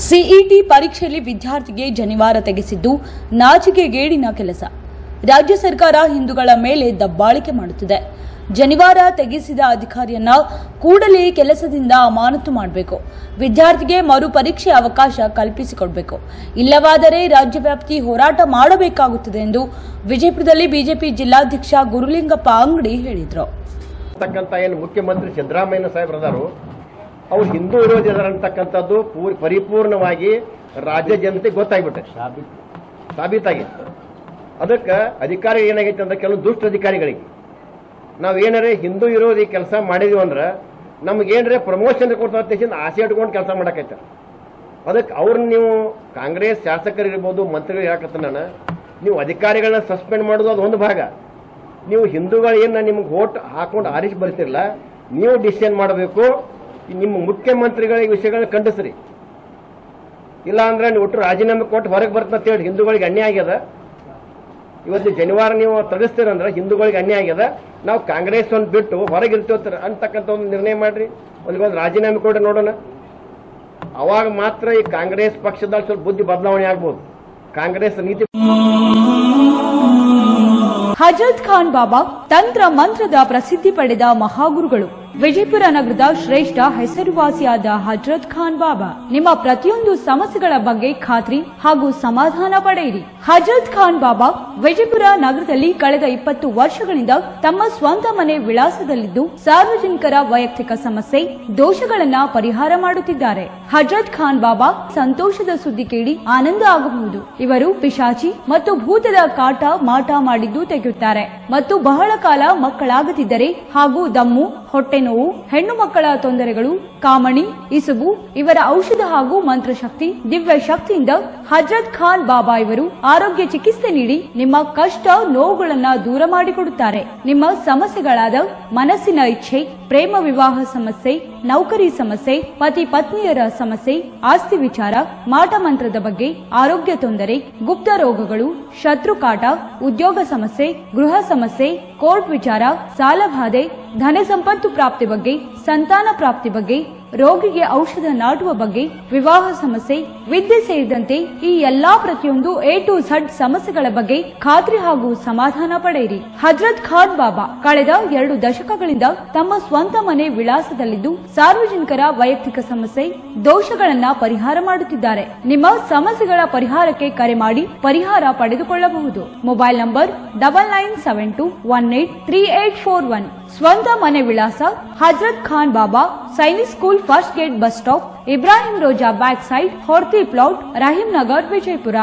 CET ಪರೀಕ್ಷೆಯಲ್ಲಿ ವಿದ್ಯಾರ್ಥಿಗೆ ಜನಿವಾರ ತೆಗೆಸಿದ್ದು ನಾಚಿಕೆಗೇಡಿನ ಕೆಲಸ. ರಾಜ್ಯ ಸರ್ಕಾರ ಹಿಂದೂಗಳ ಮೇಲೆ ದಬ್ಬಾಳಿಕೆ ಮಾಡುತ್ತಿದೆ. ಜನಿವಾರ ತೆಗೆಸಿದ ಅಧಿಕಾರಿಯನ್ನ ಕೂಡಲೇ ಕೆಲಸದಿಂದ ಅಮಾನತು ಮಾಡಬೇಕು. ವಿದ್ಯಾರ್ಥಿಗೆ ಮರು ಪರೀಕ್ಷೆ ಅವಕಾಶ ಕಲ್ಪಿಸಿಕೊಡಬೇಕು. ಇಲ್ಲವಾದರೆ ರಾಜ್ಯವ್ಯಾಪ್ತಿ ಹೋರಾಟ ಮಾಡಬೇಕಾಗುತ್ತದೆ ಎಂದು ವಿಜಯಪುರದಲ್ಲಿ ಬಿಜೆಪಿ ಜಿಲ್ಲಾಧ್ಯಕ್ಷ ಗುರುಲಿಂಗಪ್ಪ ಅಂಗಡಿ ಹೇಳಿದರು. ಮುಖ್ಯಮಂತ್ರಿ ಸಿದ್ದರಾಮಯ್ಯ ಸಾಹೇಬರದಾರು ಅವರು ಹಿಂದೂ ವಿರೋಧಿ ಅಂತಕ್ಕಂಥದ್ದು ಪರಿಪೂರ್ಣವಾಗಿ ರಾಜ್ಯ ಜನತೆಗೆ ಗೊತ್ತಾಗ್ಬಿಟ್ಟೆ, ಸಾಬೀತಾಗಿತ್ತು. ಅದಕ್ಕೆ ಅಧಿಕಾರಿ ಏನಾಗೈತೆ ಅಂದ್ರೆ ಕೆಲವು ದುಷ್ಟ ಅಧಿಕಾರಿಗಳಿಗೆ ನಾವೇನಾರೇ ಹಿಂದೂ ವಿರೋಧಿ ಕೆಲಸ ಮಾಡಿದ್ವಿ ಅಂದ್ರೆ ನಮ್ಗೇನ್ರೆ ಪ್ರಮೋಷನ್ ಕೊಡ್ತಾ ಆಸೆ ಇಟ್ಕೊಂಡು ಕೆಲಸ ಮಾಡಕೈತೆ. ಅದಕ್ಕೆ ಅವ್ರನ್ನ ನೀವು ಕಾಂಗ್ರೆಸ್ ಶಾಸಕರಿರ್ಬೋದು, ಮಂತ್ರಿಗಳು ಹೇಳಕತ್ತ ನಾನು, ನೀವು ಅಧಿಕಾರಿಗಳನ್ನ ಸಸ್ಪೆಂಡ್ ಮಾಡೋದು ಅದು ಒಂದು ಭಾಗ. ನೀವು ಹಿಂದೂಗಳು ಏನ ನಿಮ್ಗೆ ವೋಟ್ ಹಾಕೊಂಡು ಆರಿಸಿ ಬರ್ತಿರಲ್ಲ, ನೀವು ಡಿಸಿಷನ್ ಮಾಡಬೇಕು. ನಿಮ್ಮ ಮುಖ್ಯಮಂತ್ರಿಗಳಿಗೆ ವಿಷಯಗಳನ್ನ ಖಂಡಿಸ್ರಿ. ಇಲ್ಲ ಅಂದ್ರೆ ನೀವು ಒಟ್ಟು ರಾಜೀನಾಮೆ ಕೊಟ್ಟು ಹೊರಗೆ ಬರ್ತಂತ ಹೇಳಿ ಹಿಂದೂಗಳಿಗೆ ಅನ್ಯಾಯ ಆಗ್ಯದ. ಇವತ್ತು ಜನಿವಾರ ನೀವು ತೆಗೆಸ್ತೀರಂದ್ರೆ ಹಿಂದೂಗಳಿಗೆ ಅನ್ಯಾಯ ಆಗ್ಯದ. ನಾವು ಕಾಂಗ್ರೆಸ್ ಒಂದು ಬಿಟ್ಟು ಹೊರಗಿರ್ತೀವಿ ಅಂತಕ್ಕಂಥ ಒಂದು ನಿರ್ಣಯ ಮಾಡ್ರಿ. ಒಂದು ರಾಜೀನಾಮೆ ಕೊಡಿ ನೋಡೋಣ. ಅವಾಗ ಮಾತ್ರ ಈ ಕಾಂಗ್ರೆಸ್ ಪಕ್ಷದಲ್ಲಿ ಸ್ವಲ್ಪ ಬುದ್ಧಿ ಬದಲಾವಣೆ ಆಗ್ಬೋದು. ಕಾಂಗ್ರೆಸ್ ನೀತಿ ಹಜರತ್ ಖಾನ್ ಬಾಬಾ ತಂತ್ರ ಮಂತ್ರದ ಪ್ರಸಿದ್ಧಿ ಪಡೆದ ಮಹಾಗುರುಗಳು. ವಿಜಯಪುರ ನಗರದ ಶ್ರೇಷ್ಠ ಹೆಸರುವಾಸಿಯಾದ ಹಜರತ್ ಖಾನ್ ಬಾಬಾ ನಿಮ್ಮ ಪ್ರತಿಯೊಂದು ಸಮಸ್ಯೆಗಳ ಬಗ್ಗೆ ಖಾತ್ರಿ ಹಾಗೂ ಸಮಾಧಾನ ಪಡೆಯಿರಿ. ಹಜರತ್ ಖಾನ್ ಬಾಬಾ ವಿಜಯಪುರ ನಗರದಲ್ಲಿ ಕಳೆದ 20 ವರ್ಷಗಳಿಂದ ತಮ್ಮ ಸ್ವಂತ ಮನೆ ವಿಳಾಸದಲ್ಲಿದ್ದು ಸಾರ್ವಜನಿಕರ ವೈಯಕ್ತಿಕ ಸಮಸ್ಯೆ ದೋಷಗಳನ್ನ ಪರಿಹಾರ ಮಾಡುತ್ತಿದ್ದಾರೆ. ಹಜರತ್ ಖಾನ್ ಬಾಬಾ ಸಂತೋಷದ ಸುದ್ದಿ ಕೇಳಿ ಆನಂದ ಆಗಬಹುದು. ಇವರು ಪಿಶಾಚಿ ಮತ್ತು ಭೂತದ ಕಾಟ ಮಾಟ ಮಾಡಿದ್ದು ತೆಗೆಯುತ್ತಾರೆ ಮತ್ತು ಬಹಳ ಕಾಲ ಮಕ್ಕಳಾಗದಿದ್ದರೆ ಹಾಗೂ ದಮ್ಮು, ಹೊಟ್ಟೆ ನೋವು, ಹೆಣ್ಣು ಮಕ್ಕಳ ತೊಂದರೆಗಳು, ಕಾಮಣಿ, ಇಸುಬು ಇವರ ಔಷಧ ಹಾಗೂ ಮಂತ್ರಶಕ್ತಿ, ದಿವ್ಯ ಶಕ್ತಿಯಿಂದ ಹಜರತ್ ಖಾನ್ ಬಾಬಾ ಇವರು ಆರೋಗ್ಯ ಚಿಕಿತ್ಸೆ ನೀಡಿ ನಿಮ್ಮ ಕಷ್ಟ ನೋವುಗಳನ್ನ ದೂರ ಮಾಡಿಕೊಡುತ್ತಾರೆ. ನಿಮ್ಮ ಸಮಸ್ಯೆಗಳಾದ ಮನಸ್ಸಿನ ಇಚ್ಛೆ, ಪ್ರೇಮ ವಿವಾಹ ಸಮಸ್ಯೆ, ನೌಕರಿ ಸಮಸ್ಯೆ, ಪತಿ ಪತ್ನಿಯರ ಸಮಸ್ಯೆ, ಆಸ್ತಿ ವಿಚಾರ, ಮಾಟ ಮಂತ್ರದ ಬಗ್ಗೆ, ಆರೋಗ್ಯ ತೊಂದರೆ, ಗುಪ್ತ ರೋಗಗಳು, ಶತ್ರುಕಾಟ, ಉದ್ಯೋಗ ಸಮಸ್ಯೆ, ಗೃಹ ಸಮಸ್ಯೆ, ಕೋರ್ಟ್ ವಿಚಾರ, ಸಾಲಬಾಧೆ, ಧನ ಸಂಪತ್ತು ಪ್ರಾಪ್ತಿ ಬಗ್ಗೆ, ಸಂತಾನ ಪ್ರಾಪ್ತಿ ಬಗ್ಗೆ, ರೋಗಿಗೆ ಔಷಧ ನಾಟುವ ಬಗ್ಗೆ, ವಿವಾಹ ಸಮಸ್ಯೆ, ವಿದ್ಯೆ ಸೇರಿದಂತೆ ಈ ಎಲ್ಲಾ ಪ್ರತಿಯೊಂದು A to Z ಸಮಸ್ಯೆಗಳ ಬಗ್ಗೆ ಖಾತ್ರಿ ಹಾಗೂ ಸಮಾಧಾನ ಪಡೆಯಿರಿ. ಹಜರತ್ ಖಾನ್ ಬಾಬಾ ಕಳೆದ 2 ದಶಕಗಳಿಂದ ತಮ್ಮ ಸ್ವಂತ ಮನೆ ವಿಳಾಸದಲ್ಲಿದ್ದು ಸಾರ್ವಜನಿಕರ ವೈಯಕ್ತಿಕ ಸಮಸ್ಯೆ ದೋಷಗಳನ್ನ ಪರಿಹಾರ ಮಾಡುತ್ತಿದ್ದಾರೆ. ನಿಮ್ಮ ಸಮಸ್ಯೆಗಳ ಪರಿಹಾರಕ್ಕೆ ಕರೆ ಮಾಡಿ ಪರಿಹಾರ ಪಡೆದುಕೊಳ್ಳಬಹುದು. Mobile number 9972183841. ಸ್ವಂತ ಮನೆ ವಿಳಾಸ Hazrat Khan Baba, Sainik school, first gate, bus stop, Ibrahim Roza back side, Horti plot, Rahim Nagar, Vijayapura.